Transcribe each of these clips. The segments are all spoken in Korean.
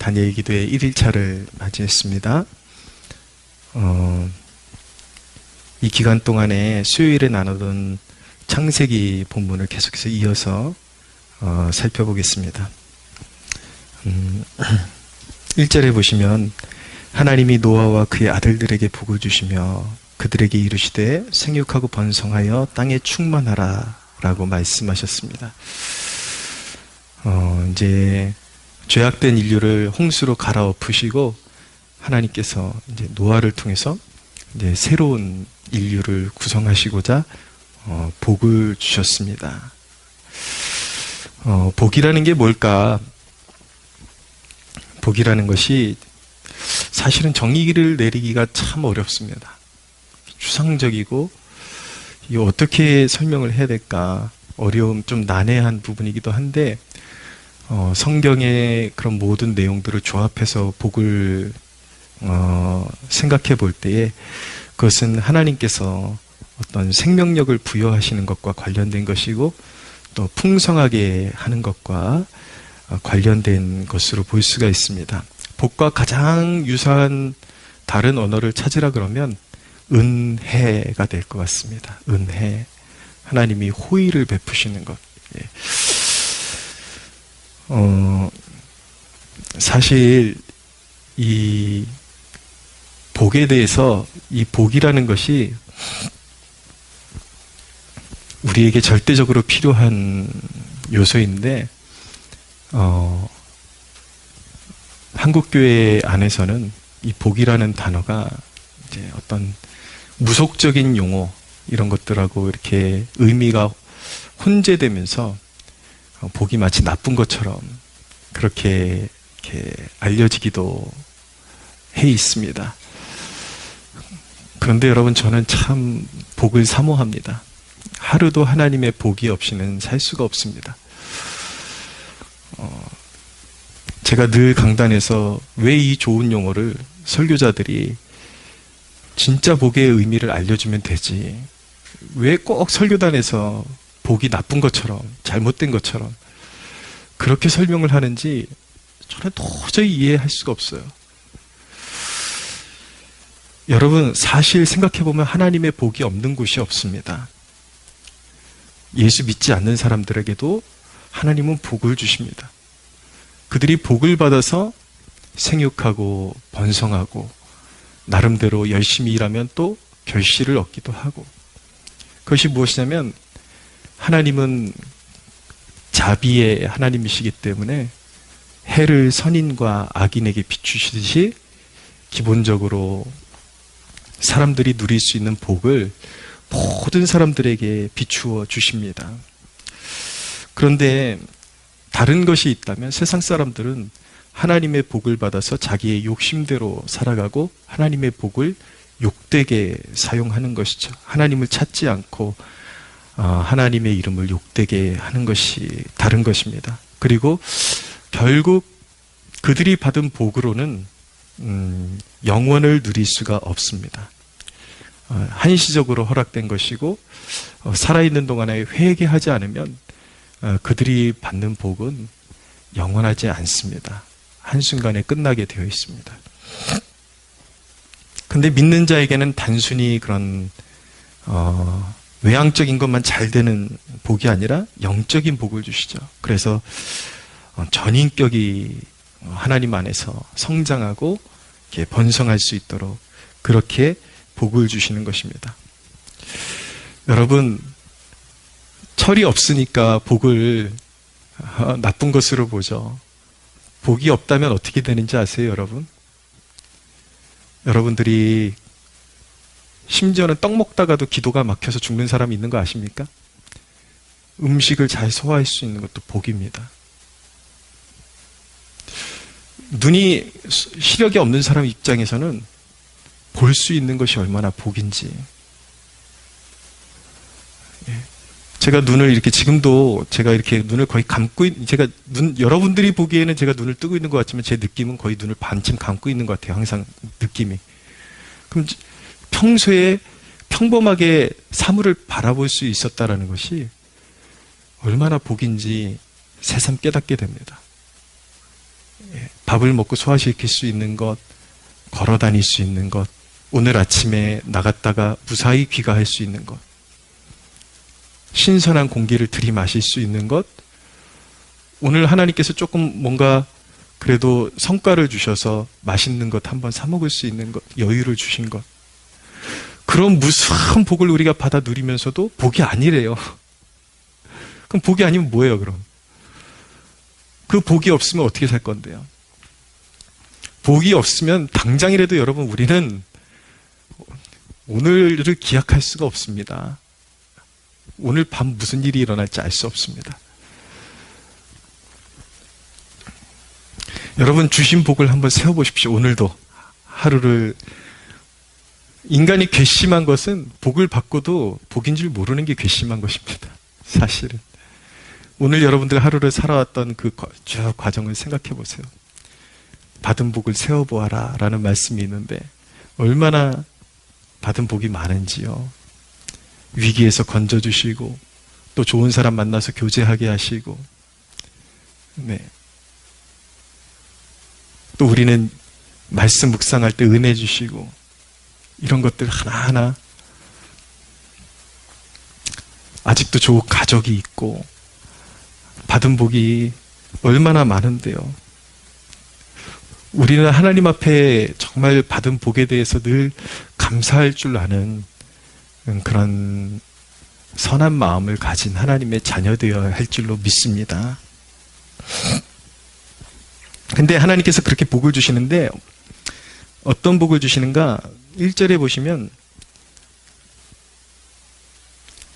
다니엘 기도의 1일차를 맞이했습니다. 이 기간 동안에 수요일에 나누던 창세기 본문을 계속해서 이어서 살펴보겠습니다. 1절에 보시면 하나님이 노아와 그의 아들들에게 복을 주시며 그들에게 이르시되 생육하고 번성하여 땅에 충만하라 라고 말씀하셨습니다. 이제 죄악된 인류를 홍수로 갈아엎으시고 하나님께서 이제 노아를 통해서 이제 새로운 인류를 구성하시고자 복을 주셨습니다. 복이라는 게 뭘까? 복이라는 것이 사실은 정의를 내리기가 참 어렵습니다. 추상적이고 이거 어떻게 설명을 해야 될까 어려움, 좀 난해한 부분이기도 한데 성경의 그런 모든 내용들을 조합해서 복을 생각해 볼 때에 그것은 하나님께서 어떤 생명력을 부여하시는 것과 관련된 것이고 또 풍성하게 하는 것과 관련된 것으로 볼 수가 있습니다. 복과 가장 유사한 다른 언어를 찾으라 그러면 은혜가 될 것 같습니다. 은혜. 하나님이 호의를 베푸시는 것. 사실 이 복에 대해서 이 복이라는 것이 우리에게 절대적으로 필요한 요소인데 한국교회 안에서는 이 복이라는 단어가 이제 어떤 무속적인 용어 이런 것들하고 이렇게 의미가 혼재되면서 복이 마치 나쁜 것처럼 그렇게 이렇게 알려지기도 해 있습니다. 그런데 여러분, 저는 참 복을 사모합니다. 하루도 하나님의 복이 없이는 살 수가 없습니다. 제가 늘 강단에서 왜 이 좋은 용어를 설교자들이 진짜 복의 의미를 알려주면 되지, 왜 꼭 설교단에서 복이 나쁜 것처럼 잘못된 것처럼 그렇게 설명을 하는지 저는 도저히 이해할 수가 없어요. 여러분, 사실 생각해보면 하나님의 복이 없는 곳이 없습니다. 예수 믿지 않는 사람들에게도 하나님은 복을 주십니다. 그들이 복을 받아서 생육하고 번성하고 나름대로 열심히 일하면 또 결실을 얻기도 하고, 그것이 무엇이냐면 하나님은 자비의 하나님이시기 때문에 해를 선인과 악인에게 비추시듯이 기본적으로 사람들이 누릴 수 있는 복을 모든 사람들에게 비추어 주십니다. 그런데 다른 것이 있다면 세상 사람들은 하나님의 복을 받아서 자기의 욕심대로 살아가고 하나님의 복을 욕되게 사용하는 것이죠. 하나님을 찾지 않고 하나님의 이름을 욕되게 하는 것이 다른 것입니다. 그리고 결국 그들이 받은 복으로는 영원을 누릴 수가 없습니다. 한시적으로 허락된 것이고 살아있는 동안에 회개하지 않으면 그들이 받는 복은 영원하지 않습니다. 한순간에 끝나게 되어 있습니다. 근데 믿는 자에게는 단순히 그런 외향적인 것만 잘 되는 복이 아니라 영적인 복을 주시죠. 그래서 전인격이 하나님 안에서 성장하고 이렇게 번성할 수 있도록 그렇게 복을 주시는 것입니다. 여러분, 철이 없으니까 복을 나쁜 것으로 보죠. 복이 없다면 어떻게 되는지 아세요, 여러분? 여러분들이 심지어는 떡 먹다가도 기도가 막혀서 죽는 사람이 있는 거 아십니까? 음식을 잘 소화할 수 있는 것도 복입니다. 눈이 시력이 없는 사람 입장에서는 볼 수 있는 것이 얼마나 복인지. 제가 눈을 이렇게, 지금도 제가 이렇게 눈을 거의 감고 제가 여러분들이 보기에는 제가 눈을 뜨고 있는 것 같지만 제 느낌은 거의 눈을 반쯤 감고 있는 것 같아요. 항상 느낌이. 그럼 평소에 평범하게 사물을 바라볼 수 있었다라는 것이 얼마나 복인지 새삼 깨닫게 됩니다. 밥을 먹고 소화시킬 수 있는 것, 걸어 다닐 수 있는 것, 오늘 아침에 나갔다가 무사히 귀가할 수 있는 것, 신선한 공기를 들이마실 수 있는 것, 오늘 하나님께서 조금 뭔가 그래도 성과를 주셔서 맛있는 것 한번 사 먹을 수 있는 것, 여유를 주신 것, 그런 무수한 복을 우리가 받아 누리면서도 복이 아니래요. 그럼 복이 아니면 뭐예요, 그럼? 그 복이 없으면 어떻게 살 건데요? 복이 없으면 당장이라도 여러분 우리는 오늘을 기약할 수가 없습니다. 오늘 밤 무슨 일이 일어날지 알 수 없습니다. 여러분 주신 복을 한번 세워보십시오. 오늘도 하루를. 인간이 괘씸한 것은 복을 받고도 복인 줄 모르는 게 괘씸한 것입니다. 사실은. 오늘 여러분들 하루를 살아왔던 그 쭉 과정을 생각해 보세요. 받은 복을 세워보아라 라는 말씀이 있는데 얼마나 받은 복이 많은지요. 위기에서 건져주시고 또 좋은 사람 만나서 교제하게 하시고, 네. 또 우리는 말씀 묵상할 때 은혜 주시고, 이런 것들 하나하나. 아직도 좋은 가족이 있고 받은 복이 얼마나 많은데요. 우리는 하나님 앞에 정말 받은 복에 대해서 늘 감사할 줄 아는 그런 선한 마음을 가진 하나님의 자녀 되어야 할 줄로 믿습니다. 근데 하나님께서 그렇게 복을 주시는데 어떤 복을 주시는가? 1절에 보시면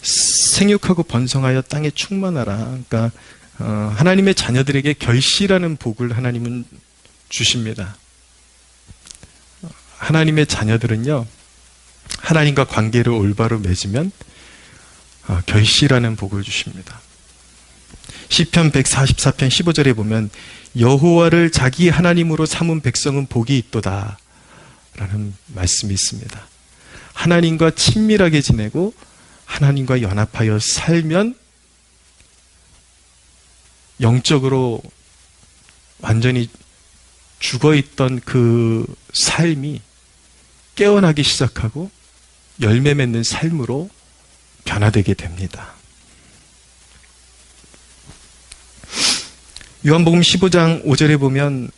생육하고 번성하여 땅에 충만하라. 그러니까 하나님의 자녀들에게 결실하는 복을 하나님은 주십니다. 하나님의 자녀들은요, 하나님과 관계를 올바로 맺으면 결실하는 복을 주십니다. 시편 144편 15절에 보면 여호와를 자기 하나님으로 삼은 백성은 복이 있도다 라는 말씀이 있습니다. 하나님과 친밀하게 지내고 하나님과 연합하여 살면 영적으로 완전히 죽어있던 그 삶이 깨어나기 시작하고 열매 맺는 삶으로 변화되게 됩니다. 요한복음 15장 5절에 보면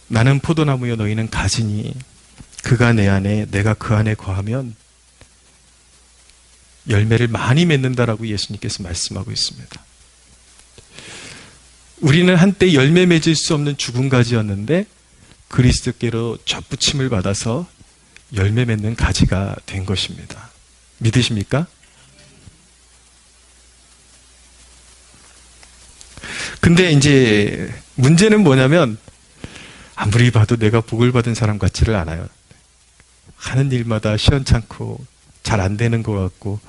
나는 포도나무여 너희는 가지니 그가 내 안에 내가 그 안에 거하면 열매를 많이 맺는다라고 예수님께서 말씀하고 있습니다. 우리는 한때 열매 맺을 수 없는 죽은 가지였는데 그리스도께로 접붙임을 받아서 열매 맺는 가지가 된 것입니다. 믿으십니까? 근데 이제 문제는 뭐냐면 아무리 봐도 내가 복을 받은 사람 같지를 않아요. 하는 일마다 시원찮고 잘 안 되는 것 같고,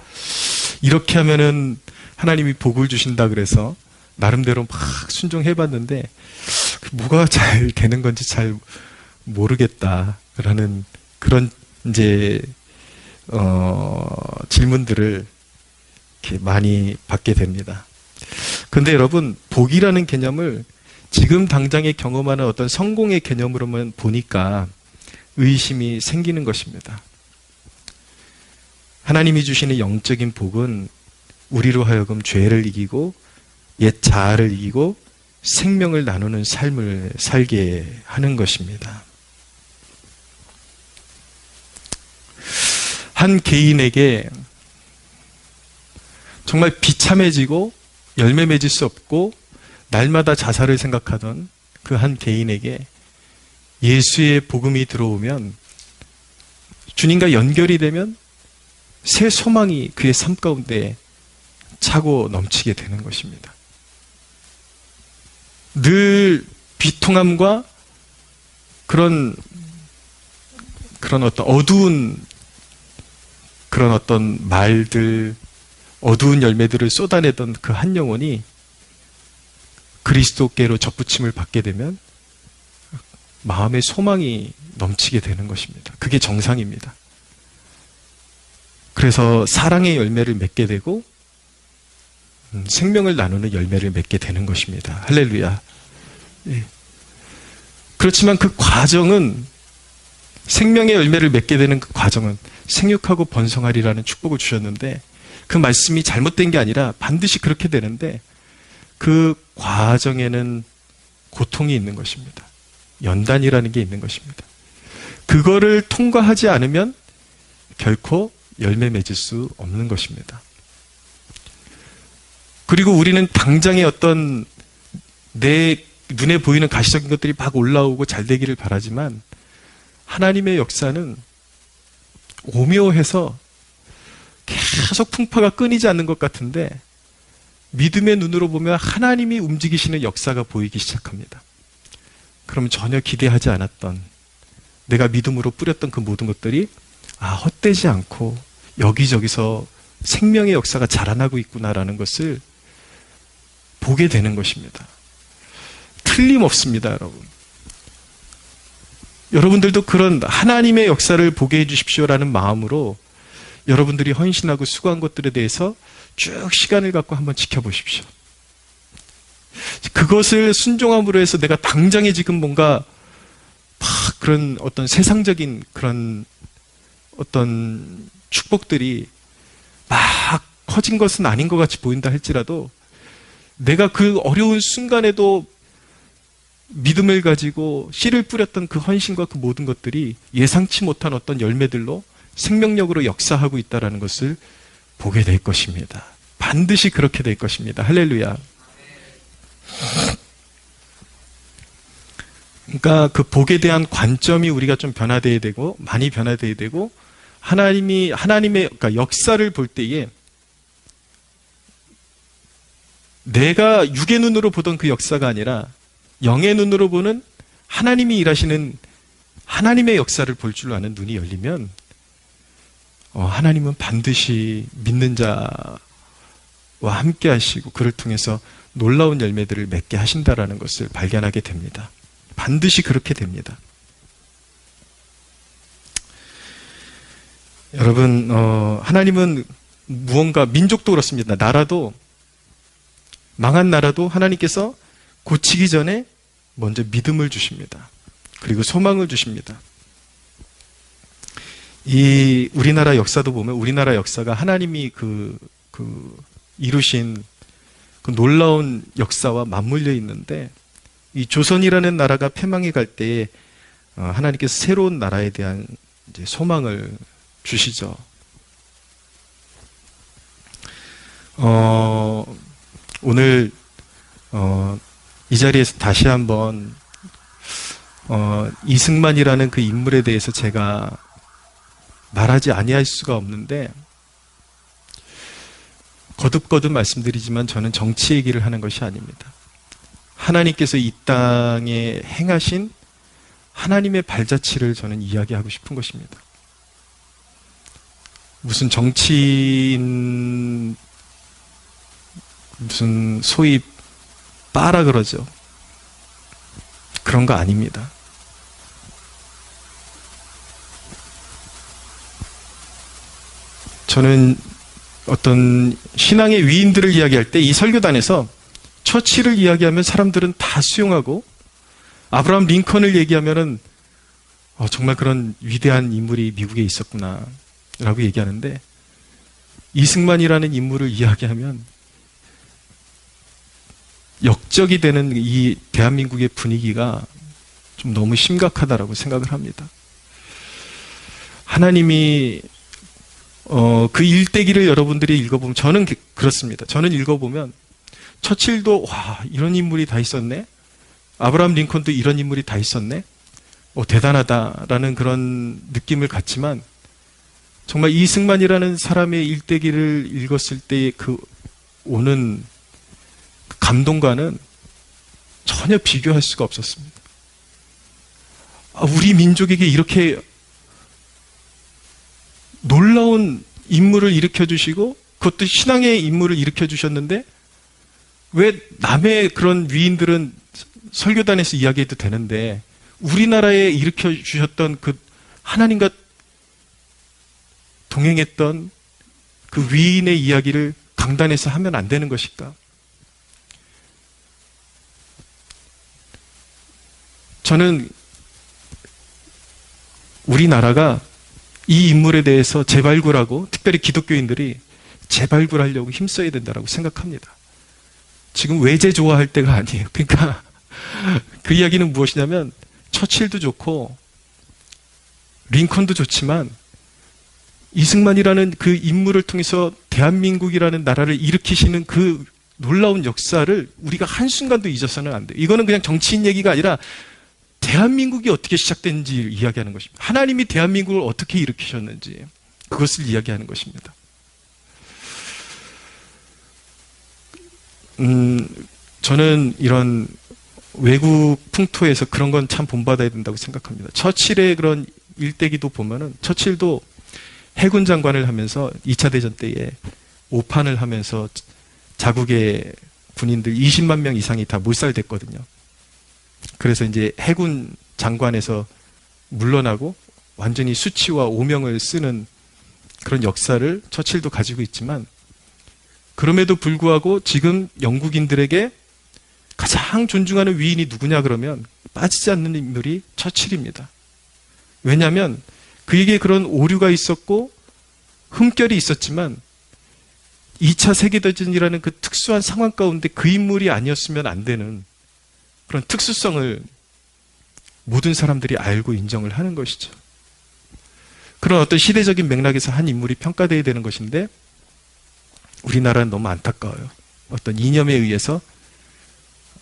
이렇게 하면은 하나님이 복을 주신다 그래서 나름대로 막 순종해봤는데 뭐가 잘 되는 건지 잘 모르겠다라는 그런 이제 질문들을 이렇게 많이 받게 됩니다. 근데 여러분, 복이라는 개념을 지금 당장에 경험하는 어떤 성공의 개념으로만 보니까 의심이 생기는 것입니다. 하나님이 주시는 영적인 복은 우리로 하여금 죄를 이기고 옛 자아를 이기고 생명을 나누는 삶을 살게 하는 것입니다. 한 개인에게 정말 비참해지고 열매 맺을 수 없고 날마다 자살을 생각하던 그 한 개인에게 예수의 복음이 들어오면, 주님과 연결이 되면 새 소망이 그의 삶 가운데 차고 넘치게 되는 것입니다. 늘 비통함과 그런 어떤 어두운 그런 어떤 말들, 어두운 열매들을 쏟아내던 그 한 영혼이 그리스도께로 접붙임을 받게 되면 마음의 소망이 넘치게 되는 것입니다. 그게 정상입니다. 그래서 사랑의 열매를 맺게 되고 생명을 나누는 열매를 맺게 되는 것입니다. 할렐루야. 예. 그렇지만 그 과정은, 생명의 열매를 맺게 되는 그 과정은 생육하고 번성하리라는 축복을 주셨는데, 그 말씀이 잘못된 게 아니라 반드시 그렇게 되는데, 그 과정에는 고통이 있는 것입니다. 연단이라는 게 있는 것입니다. 그거를 통과하지 않으면 결코 열매 맺을 수 없는 것입니다. 그리고 우리는 당장의 어떤 내 눈에 보이는 가시적인 것들이 막 올라오고 잘 되기를 바라지만, 하나님의 역사는 오묘해서 계속 풍파가 끊이지 않는 것 같은데, 믿음의 눈으로 보면 하나님이 움직이시는 역사가 보이기 시작합니다. 그러면 전혀 기대하지 않았던, 내가 믿음으로 뿌렸던 그 모든 것들이 헛되지 않고 여기저기서 생명의 역사가 자라나고 있구나라는 것을 보게 되는 것입니다. 틀림없습니다, 여러분. 여러분들도 그런 하나님의 역사를 보게 해주십시오라는 마음으로 여러분들이 헌신하고 수고한 것들에 대해서 쭉 시간을 갖고 한번 지켜보십시오. 그것을 순종함으로 해서 내가 당장에 지금 뭔가 막 그런 어떤 세상적인 그런 어떤 축복들이 막 커진 것은 아닌 것 같이 보인다 할지라도, 내가 그 어려운 순간에도 믿음을 가지고 씨를 뿌렸던 그 헌신과 그 모든 것들이 예상치 못한 어떤 열매들로 생명력으로 역사하고 있다는 것을 보게 될 것입니다. 반드시 그렇게 될 것입니다. 할렐루야. 그러니까 그 복에 대한 관점이 우리가 좀 변화되어야 되고, 많이 변화되어야 되고, 하나님의 그러니까 역사를 볼 때에 내가 육의 눈으로 보던 그 역사가 아니라 영의 눈으로 보는 하나님이 일하시는 하나님의 역사를 볼 줄 아는 눈이 열리면, 하나님은 반드시 믿는 자와 함께 하시고 그를 통해서 놀라운 열매들을 맺게 하신다라는 것을 발견하게 됩니다. 반드시 그렇게 됩니다. 여러분, 하나님은 무언가, 민족도 그렇습니다. 나라도, 망한 나라도 하나님께서 고치기 전에 먼저 믿음을 주십니다. 그리고 소망을 주십니다. 이 우리나라 역사도 보면, 우리나라 역사가 하나님이 이루신 그 놀라운 역사와 맞물려 있는데, 이 조선이라는 나라가 패망해 갈 때에 하나님께서 새로운 나라에 대한 이제 소망을 주시죠. 오늘 이 자리에서 다시 한번 이승만이라는 그 인물에 대해서 제가 말하지 아니할 수가 없는데, 거듭거듭 말씀드리지만 저는 정치 얘기를 하는 것이 아닙니다. 하나님께서 이 땅에 행하신 하나님의 발자취를 저는 이야기하고 싶은 것입니다. 무슨 정치인, 무슨 소위 빠라 그러죠. 그런 거 아닙니다. 저는 어떤 신앙의 위인들을 이야기할 때 이 설교단에서 처치를 이야기하면 사람들은 다 수용하고, 아브라함 링컨을 얘기하면은 정말 그런 위대한 인물이 미국에 있었구나 라고 얘기하는데, 이승만이라는 인물을 이야기하면 역적이 되는 이 대한민국의 분위기가 좀 너무 심각하다라고 생각을 합니다. 하나님이 그 일대기를 여러분들이 읽어보면, 저는 그렇습니다. 저는 읽어보면 처칠도 이런 인물이 다 있었네, 아브라함 링컨도 이런 인물이 다 있었네, 대단하다라는 그런 느낌을 갖지만, 정말 이승만이라는 사람의 일대기를 읽었을 때의 그 오는 감동과는 전혀 비교할 수가 없었습니다. 우리 민족에게 이렇게 놀라운 인물을 일으켜주시고, 그것도 신앙의 인물을 일으켜주셨는데, 왜 남의 그런 위인들은 설교단에서 이야기해도 되는데, 우리나라에 일으켜주셨던 그 하나님과 동행했던 그 위인의 이야기를 강단에서 하면 안 되는 것일까? 저는 우리나라가 이 인물에 대해서 재발굴하고 특별히 기독교인들이 재발굴하려고 힘써야 된다고 생각합니다. 지금 외제 좋아할 때가 아니에요. 그러니까 그 이야기는 무엇이냐면 처칠도 좋고 링컨도 좋지만 이승만이라는 그 인물을 통해서 대한민국이라는 나라를 일으키시는 그 놀라운 역사를 우리가 한순간도 잊어서는 안 돼요. 이거는 그냥 정치인 얘기가 아니라 대한민국이 어떻게 시작된지 이야기하는 것입니다. 하나님이 대한민국을 어떻게 일으키셨는지 그것을 이야기하는 것입니다. 저는 이런 외국 풍토에서 그런 건 참 본받아야 된다고 생각합니다. 처칠의 그런 일대기도 보면은 처칠도 해군 장관을 하면서 2차 대전 때에 오판을 하면서 자국의 군인들 20만 명 이상이 다 몰살됐거든요. 그래서 이제 해군 장관에서 물러나고 완전히 수치와 오명을 쓰는 그런 역사를 처칠도 가지고 있지만 그럼에도 불구하고 지금 영국인들에게 가장 존중하는 위인이 누구냐 그러면 빠지지 않는 인물이 처칠입니다. 왜냐하면 그에게 그런 오류가 있었고 흠결이 있었지만 2차 세계대전이라는 그 특수한 상황 가운데 그 인물이 아니었으면 안 되는 그런 특수성을 모든 사람들이 알고 인정을 하는 것이죠. 그런 어떤 시대적인 맥락에서 한 인물이 평가되어야 되는 것인데 우리나라는 너무 안타까워요. 어떤 이념에 의해서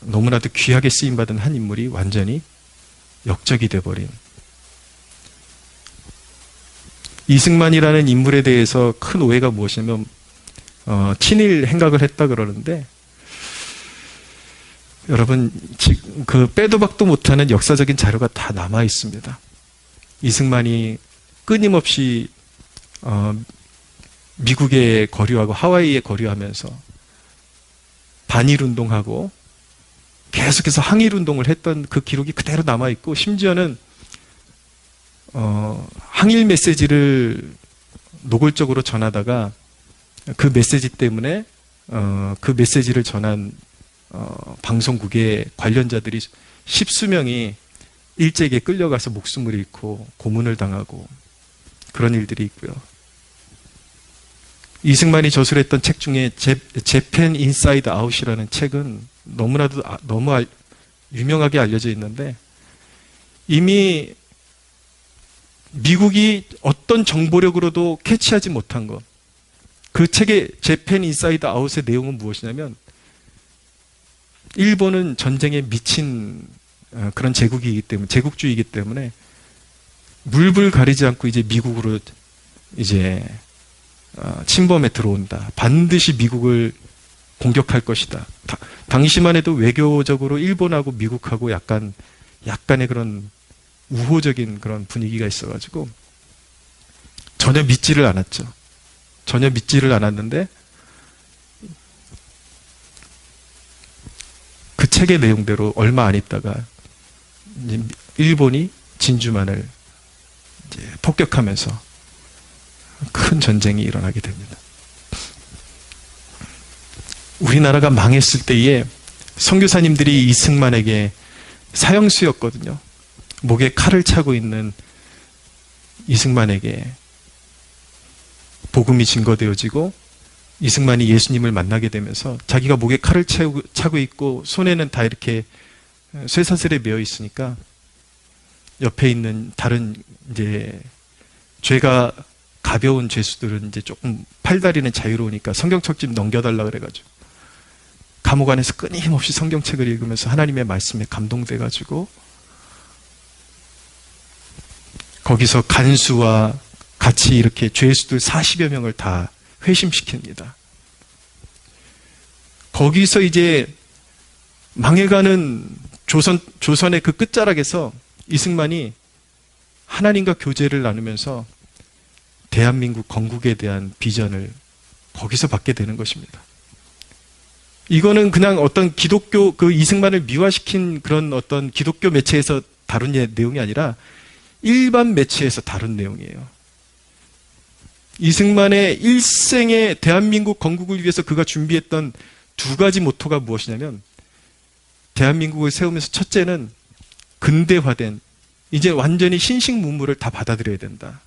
너무나도 귀하게 쓰임받은 한 인물이 완전히 역적이 돼버린 이승만이라는 인물에 대해서 큰 오해가 무엇이냐면 친일 행각을 했다 그러는데 여러분 지금 그 빼도 박도 못하는 역사적인 자료가 다 남아 있습니다. 이승만이 끊임없이 미국에 거류하고 하와이에 거류하면서 반일운동하고 계속해서 항일운동을 했던 그 기록이 그대로 남아 있고 심지어는 항일 메시지를 노골적으로 전하다가 그 메시지 때문에 그 메시지를 전한 방송국의 관련자들이 십수명이 일제에게 끌려가서 목숨을 잃고 고문을 당하고 그런 일들이 있고요. 이승만이 저술했던 책 중에 재팬 인사이드 아웃이라는 책은 너무나도 너무 유명하게 알려져 있는데 이미 미국이 어떤 정보력으로도 캐치하지 못한 것. 그 책의 재팬 인사이드 아웃의 내용은 무엇이냐면 일본은 전쟁에 미친 그런 제국이기 때문에 제국주의이기 때문에 물불 가리지 않고 이제 미국으로 이제 침범에 들어온다. 반드시 미국을 공격할 것이다. 당시만 해도 외교적으로 일본하고 미국하고 약간의 그런 우호적인 그런 분위기가 있어가지고 전혀 믿지를 않았죠. 전혀 믿지를 않았는데 그 책의 내용대로 얼마 안 있다가 이제 일본이 진주만을 이제 폭격하면서 큰 전쟁이 일어나게 됩니다. 우리나라가 망했을 때에 선교사님들이 이승만에게 사형수였거든요. 목에 칼을 차고 있는 이승만에게 복음이 증거되어지고 이승만이 예수님을 만나게 되면서 자기가 목에 칼을 차고 있고 손에는 다 이렇게 쇠사슬에 매어 있으니까 옆에 있는 다른 이제 죄가 가벼운 죄수들은 이제 조금 팔다리는 자유로우니까 성경책 좀 넘겨달라 그래가지고 감옥 안에서 끊임없이 성경책을 읽으면서 하나님의 말씀에 감동돼가지고 거기서 간수와 같이 이렇게 죄수들 40여 명을 다 회심시킵니다. 거기서 이제 망해가는 조선의 그 끝자락에서 이승만이 하나님과 교제를 나누면서 대한민국 건국에 대한 비전을 거기서 받게 되는 것입니다. 이거는 그냥 어떤 기독교, 그 이승만을 미화시킨 그런 어떤 기독교 매체에서 다룬 내용이 아니라 일반 매체에서 다룬 내용이에요. 이승만의 일생의 대한민국 건국을 위해서 그가 준비했던 두 가지 모토가 무엇이냐면 대한민국을 세우면서 첫째는 근대화된, 이제 완전히 신식문물을 다 받아들여야 된다.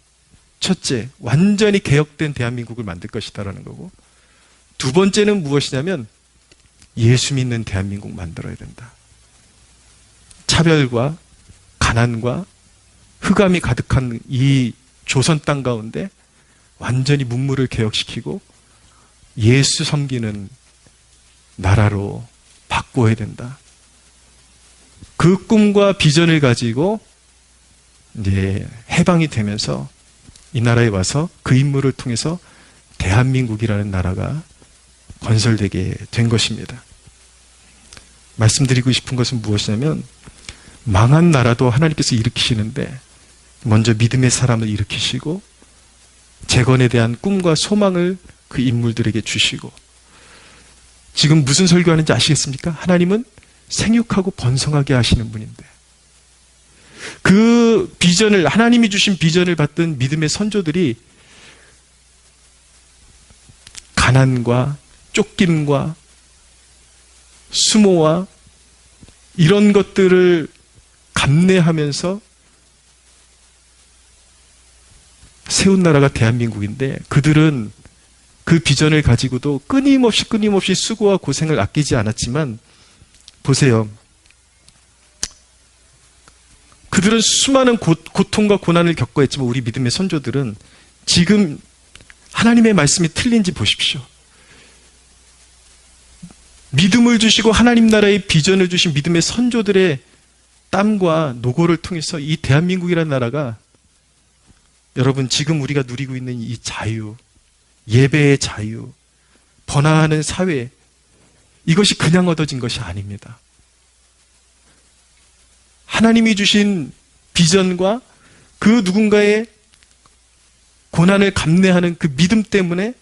첫째, 완전히 개혁된 대한민국을 만들 것이다라는 거고, 두 번째는 무엇이냐면 예수 믿는 대한민국 만들어야 된다. 차별과 가난과 흑암이 가득한 이 조선 땅 가운데 완전히 문물을 개혁시키고 예수 섬기는 나라로 바꿔야 된다. 그 꿈과 비전을 가지고 이제 해방이 되면서 이 나라에 와서 그 인물을 통해서 대한민국이라는 나라가 건설되게 된 것입니다. 말씀드리고 싶은 것은 무엇이냐면 망한 나라도 하나님께서 일으키시는데 먼저 믿음의 사람을 일으키시고 재건에 대한 꿈과 소망을 그 인물들에게 주시고, 지금 무슨 설교하는지 아시겠습니까? 하나님은 생육하고 번성하게 하시는 분인데 그 비전을, 하나님이 주신 비전을 받던 믿음의 선조들이 가난과 쫓김과 수모와 이런 것들을 감내하면서 세운 나라가 대한민국인데, 그들은 그 비전을 가지고도 끊임없이 수고와 고생을 아끼지 않았지만, 보세요. 그들은 수많은 고통과 고난을 겪어야 했지만 우리 믿음의 선조들은 지금 하나님의 말씀이 틀린지 보십시오. 믿음을 주시고 하나님 나라의 비전을 주신 믿음의 선조들의 땀과 노고를 통해서 이 대한민국이라는 나라가, 여러분 지금 우리가 누리고 있는 이 자유, 예배의 자유, 번화하는 사회, 이것이 그냥 얻어진 것이 아닙니다. 하나님이 주신 비전과 그 누군가의 고난을 감내하는 그 믿음 때문에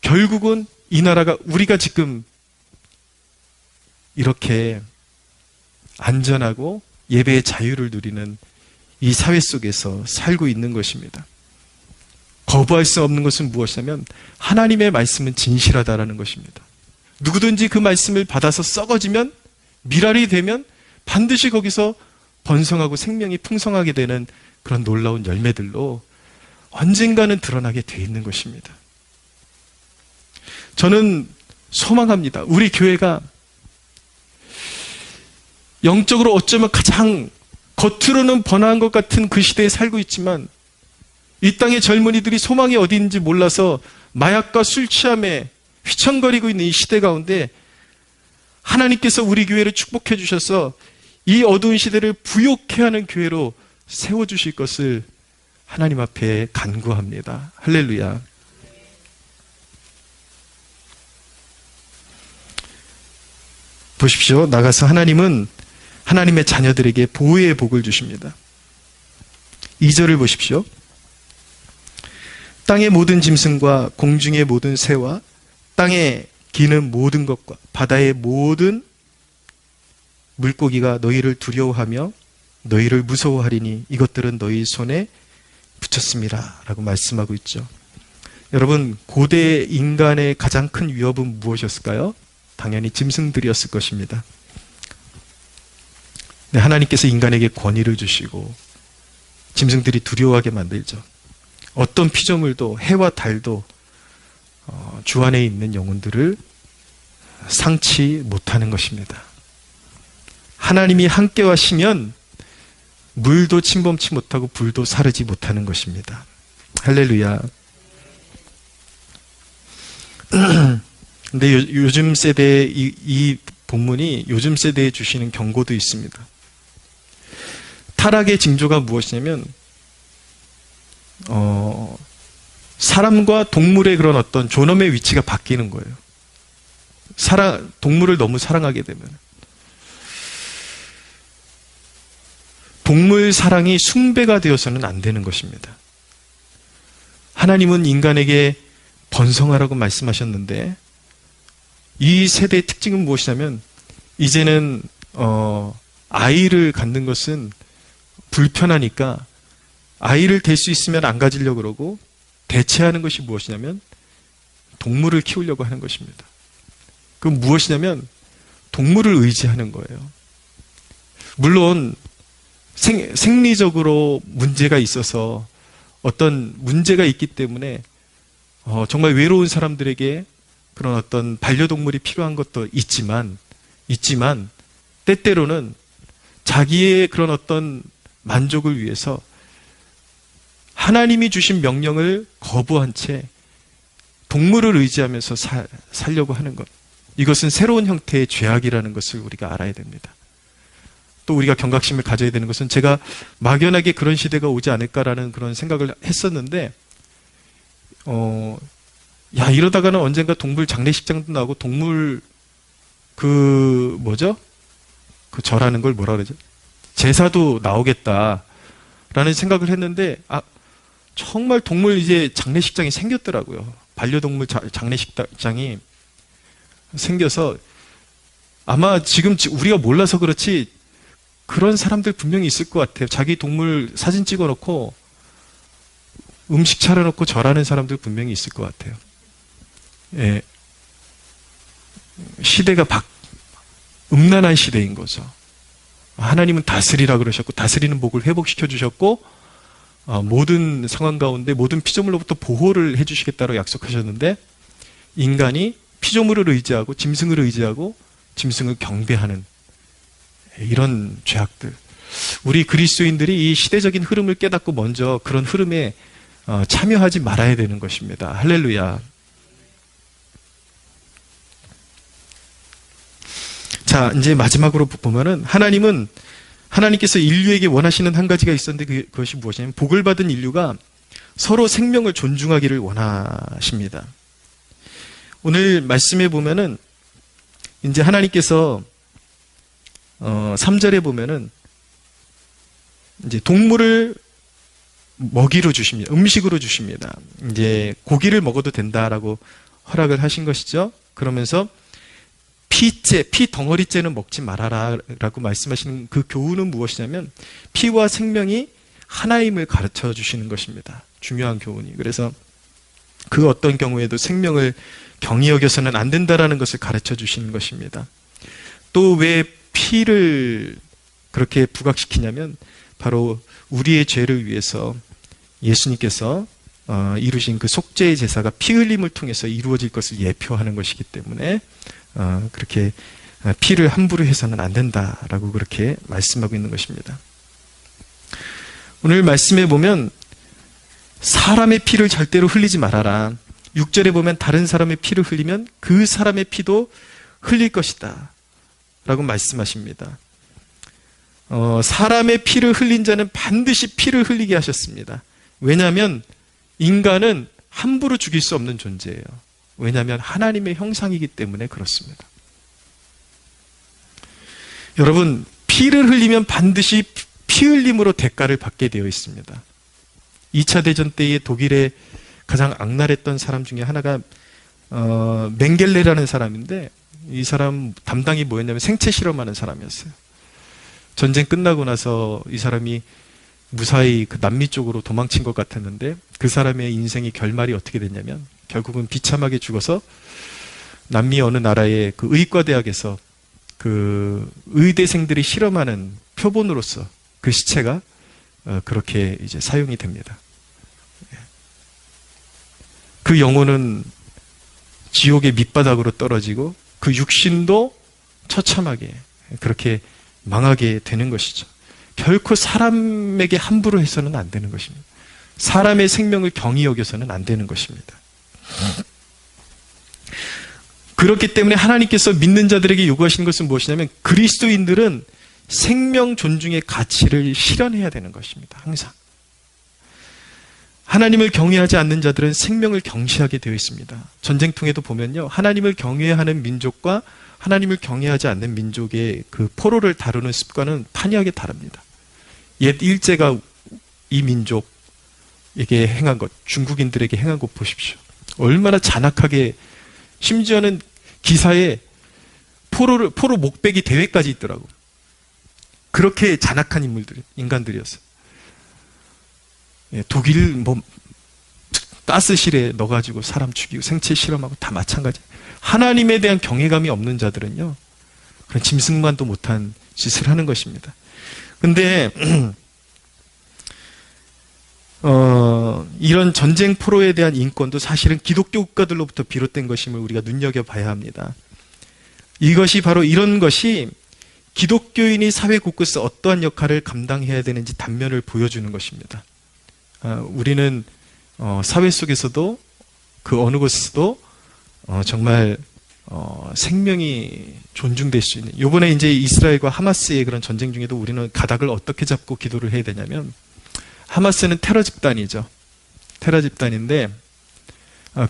결국은 이 나라가, 우리가 지금 이렇게 안전하고 예배의 자유를 누리는 이 사회 속에서 살고 있는 것입니다. 거부할 수 없는 것은 무엇이냐면 하나님의 말씀은 진실하다라는 것입니다. 누구든지 그 말씀을 받아서 썩어지면, 미랄이 되면 반드시 거기서 번성하고 생명이 풍성하게 되는 그런 놀라운 열매들로 언젠가는 드러나게 돼 있는 것입니다. 저는 소망합니다. 우리 교회가 영적으로 어쩌면 가장 겉으로는 번화한 것 같은 그 시대에 살고 있지만, 이 땅의 젊은이들이 소망이 어디 있는지 몰라서 마약과 술 취함에 휘청거리고 있는 이 시대 가운데 하나님께서 우리 교회를 축복해 주셔서 이 어두운 시대를 부욕해 하는 교회로 세워주실 것을 하나님 앞에 간구합니다. 할렐루야. 보십시오. 나가서 하나님은 하나님의 자녀들에게 보호의 복을 주십니다. 2절을 보십시오. 땅의 모든 짐승과 공중의 모든 새와 땅에 기는 모든 것과 바다의 모든 물고기가 너희를 두려워하며 너희를 무서워하리니 이것들은 너희 손에 붙였습니다. 라고 말씀하고 있죠. 여러분, 고대 인간의 가장 큰 위협은 무엇이었을까요? 당연히 짐승들이었을 것입니다. 네, 하나님께서 인간에게 권위를 주시고 짐승들이 두려워하게 만들죠. 어떤 피조물도, 해와 달도 주 안에 있는 영혼들을 상치 못하는 것입니다. 하나님이 함께 하시면 물도 침범치 못하고 불도 사르지 못하는 것입니다. 할렐루야. 근데 요즘 세대에 이 본문이 요즘 세대에 주시는 경고도 있습니다. 타락의 징조가 무엇이냐면 사람과 동물의 그런 어떤 존엄의 위치가 바뀌는 거예요. 동물을 너무 사랑하게 되면 동물 사랑이 숭배가 되어서는 안 되는 것입니다. 하나님은 인간에게 번성하라고 말씀하셨는데 이 세대의 특징은 무엇이냐면 이제는 아이를 갖는 것은 불편하니까 아이를 될 수 있으면 안 가지려고 그러고 대체하는 것이 무엇이냐면 동물을 키우려고 하는 것입니다. 그건 무엇이냐면 동물을 의지하는 거예요. 물론 생리적으로 문제가 있어서 어떤 문제가 있기 때문에 정말 외로운 사람들에게 그런 어떤 반려동물이 필요한 것도 있지만 때때로는 자기의 그런 어떤 만족을 위해서 하나님이 주신 명령을 거부한 채 동물을 의지하면서 살려고 하는 것. 이것은 새로운 형태의 죄악이라는 것을 우리가 알아야 됩니다. 또 우리가 경각심을 가져야 되는 것은 제가 막연하게 그런 시대가 오지 않을까라는 그런 생각을 했었는데 이러다가는 언젠가 동물 장례식장도 나오고 동물 그 절하는 걸 뭐라 그러죠? 제사도 나오겠다라는 생각을 했는데 정말 동물 이제 장례식장이 생겼더라고요. 반려동물 장례식장이 생겨서 아마 지금 우리가 몰라서 그렇지 그런 사람들 분명히 있을 것 같아요. 자기 동물 사진 찍어놓고 음식 차려놓고 절하는 사람들 분명히 있을 것 같아요. 예. 시대가 음란한 시대인 거죠. 하나님은 다스리라 그러셨고 다스리는 복을 회복시켜 주셨고 모든 상황 가운데 모든 피조물로부터 보호를 해주시겠다고 약속하셨는데 인간이 피조물을 의지하고 짐승을 경배하는 이런 죄악들. 우리 그리스도인들이 이 시대적인 흐름을 깨닫고 먼저 그런 흐름에 참여하지 말아야 되는 것입니다. 할렐루야. 자, 이제 마지막으로 보면은 하나님께서 인류에게 원하시는 한 가지가 있었는데 그것이 무엇이냐면 복을 받은 인류가 서로 생명을 존중하기를 원하십니다. 오늘 말씀에 보면은 이제 하나님께서 3절에 보면은 이제 동물을 먹이로 주십니다. 음식으로 주십니다. 이제 고기를 먹어도 된다라고 허락을 하신 것이죠. 그러면서 피 덩어리째는 먹지 말아라 라고 말씀하시는 그 교훈은 무엇이냐면 피와 생명이 하나임을 가르쳐 주시는 것입니다. 중요한 교훈이. 그래서 그 어떤 경우에도 생명을 경히 여겨서는 안 된다라는 것을 가르쳐 주시는 것입니다. 또 왜 피를 그렇게 부각시키냐면 바로 우리의 죄를 위해서 예수님께서 이루신 그 속죄의 제사가 피 흘림을 통해서 이루어질 것을 예표하는 것이기 때문에 그렇게 피를 함부로 해서는 안 된다라고 그렇게 말씀하고 있는 것입니다. 오늘 말씀에 보면 사람의 피를 절대로 흘리지 말아라. 6절에 보면 다른 사람의 피를 흘리면 그 사람의 피도 흘릴 것이다 라고 말씀하십니다. 사람의 피를 흘린 자는 반드시 피를 흘리게 하셨습니다. 왜냐하면 인간은 함부로 죽일 수 없는 존재예요. 왜냐하면 하나님의 형상이기 때문에 그렇습니다. 여러분, 피를 흘리면 반드시 피 흘림으로 대가를 받게 되어 있습니다. 2차 대전 때의 독일의 가장 악랄했던 사람 중에 하나가 맹겔레라는 사람인데 이 사람 담당이 뭐였냐면 생체 실험하는 사람이었어요. 전쟁 끝나고 나서 이 사람이 무사히 그 남미 쪽으로 도망친 것 같았는데 그 사람의 인생의 결말이 어떻게 됐냐면 결국은 비참하게 죽어서 남미 어느 나라의 그 의과대학에서 그 의대생들이 실험하는 표본으로서 그 시체가 그렇게 이제 사용이 됩니다. 그 영혼은 지옥의 밑바닥으로 떨어지고 그 육신도 처참하게 그렇게 망하게 되는 것이죠. 결코 사람에게 함부로 해서는 안 되는 것입니다. 사람의 생명을 경히 여겨서는 안 되는 것입니다. 그렇기 때문에 하나님께서 믿는 자들에게 요구하시는 것은 무엇이냐면 그리스도인들은 생명 존중의 가치를 실현해야 되는 것입니다. 항상. 하나님을 경외하지 않는 자들은 생명을 경시하게 되어 있습니다. 전쟁통에도 보면요. 하나님을 경외하는 민족과 하나님을 경외하지 않는 민족의 그 포로를 다루는 습관은 판이하게 다릅니다. 옛 일제가 이 민족에게 행한 것, 중국인들에게 행한 것 보십시오. 얼마나 잔악하게, 심지어는 기사에 포로 목베기 대회까지 있더라고. 그렇게 잔악한 인간들이었어요. 독일 가스실에 넣어가지고 사람 죽이고 생체 실험하고 다 마찬가지. 하나님에 대한 경외감이 없는 자들은요, 그런 짐승만도 못한 짓을 하는 것입니다. 근데 이런 전쟁 포로에 대한 인권도 사실은 기독교 국가들로부터 비롯된 것임을 우리가 눈여겨봐야 합니다. 이것이 바로 이런 것이 기독교인이 사회 곳곳에서 어떠한 역할을 감당해야 되는지 단면을 보여주는 것입니다. 우리는 사회 속에서도 그 어느 곳에서도 정말 생명이 존중될 수 있는, 요번에 이제 이스라엘과 하마스의 그런 전쟁 중에도 우리는 가닥을 어떻게 잡고 기도를 해야 되냐면, 하마스는 테러 집단이죠. 테러 집단인데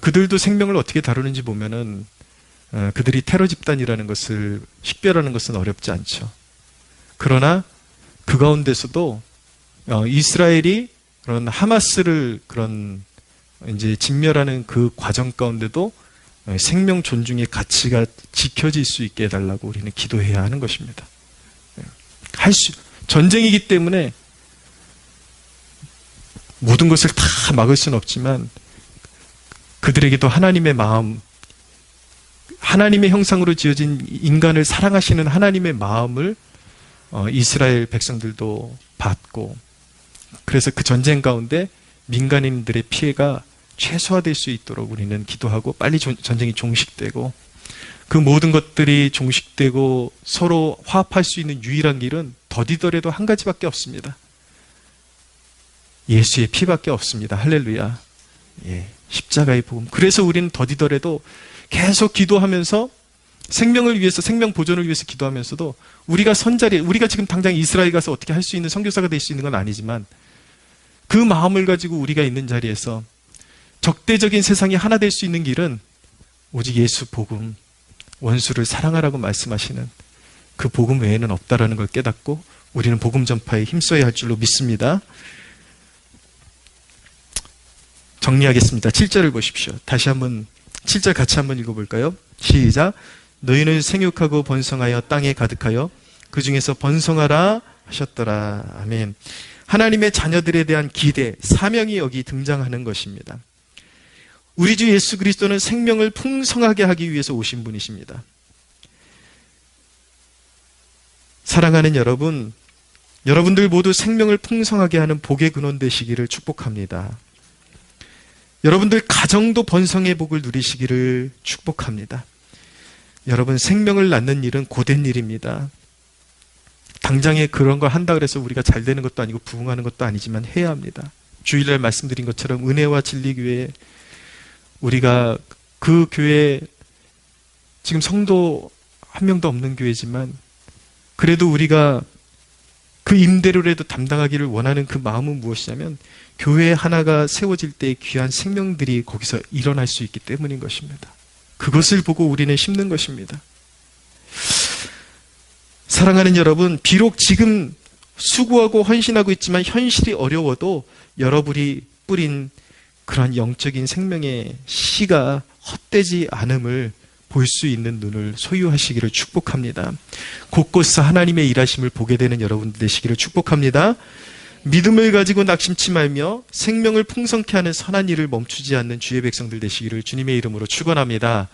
그들도 생명을 어떻게 다루는지 보면은 그들이 테러 집단이라는 것을 식별하는 것은 어렵지 않죠. 그러나 그 가운데서도 이스라엘이 그런 하마스를 그런 이제 진멸하는 그 과정 가운데도 생명 존중의 가치가 지켜질 수 있게 해달라고 우리는 기도해야 하는 것입니다. 전쟁이기 때문에 모든 것을 다 막을 수는 없지만 그들에게도 하나님의 마음, 하나님의 형상으로 지어진 인간을 사랑하시는 하나님의 마음을 이스라엘 백성들도 받고, 그래서 그 전쟁 가운데 민간인들의 피해가 최소화될 수 있도록 우리는 기도하고, 빨리 전쟁이 종식되고, 그 모든 것들이 종식되고 서로 화합할 수 있는 유일한 길은 더디더라도 한 가지밖에 없습니다. 예수의 피밖에 없습니다. 할렐루야. 십자가의 복음. 그래서 우리는 더디더라도 계속 기도하면서 생명을 위해서, 생명 보존을 위해서 기도하면서도, 우리가 우리가 지금 당장 이스라엘 가서 어떻게 할 수 있는 선교사가 될 수 있는 건 아니지만, 그 마음을 가지고 우리가 있는 자리에서 적대적인 세상이 하나 될 수 있는 길은 오직 예수 복음, 원수를 사랑하라고 말씀하시는 그 복음 외에는 없다라는 걸 깨닫고 우리는 복음 전파에 힘써야 할 줄로 믿습니다. 정리하겠습니다. 7절을 보십시오. 다시 한번 7절 같이 한번 읽어볼까요? 시작. 너희는 생육하고 번성하여 땅에 가득하여 그 중에서 번성하라 하셨더라. 아멘. 하나님의 자녀들에 대한 기대, 사명이 여기 등장하는 것입니다. 우리 주 예수 그리스도는 생명을 풍성하게 하기 위해서 오신 분이십니다. 사랑하는 여러분, 여러분들 모두 생명을 풍성하게 하는 복의 근원 되시기를 축복합니다. 여러분들 가정도 번성의 복을 누리시기를 축복합니다. 여러분, 생명을 낳는 일은 고된 일입니다. 당장에 그런 걸 한다 그래서 우리가 잘 되는 것도 아니고 부흥하는 것도 아니지만 해야 합니다. 주일날 말씀드린 것처럼 은혜와 진리교회, 우리가 그 교회, 지금 성도 한 명도 없는 교회지만 그래도 우리가 그 임대료라도 담당하기를 원하는 그 마음은 무엇이냐면, 교회 하나가 세워질 때 귀한 생명들이 거기서 일어날 수 있기 때문인 것입니다. 그것을 보고 우리는 심는 것입니다. 사랑하는 여러분, 비록 지금 수고하고 헌신하고 있지만 현실이 어려워도 여러분이 뿌린 그런 영적인 생명의 씨가 헛되지 않음을 볼 수 있는 눈을 소유하시기를 축복합니다. 곳곳에서 하나님의 일하심을 보게 되는 여러분들 되시기를 축복합니다. 믿음을 가지고 낙심치 말며 생명을 풍성케 하는 선한 일을 멈추지 않는 주의 백성들 되시기를 주님의 이름으로 축원합니다.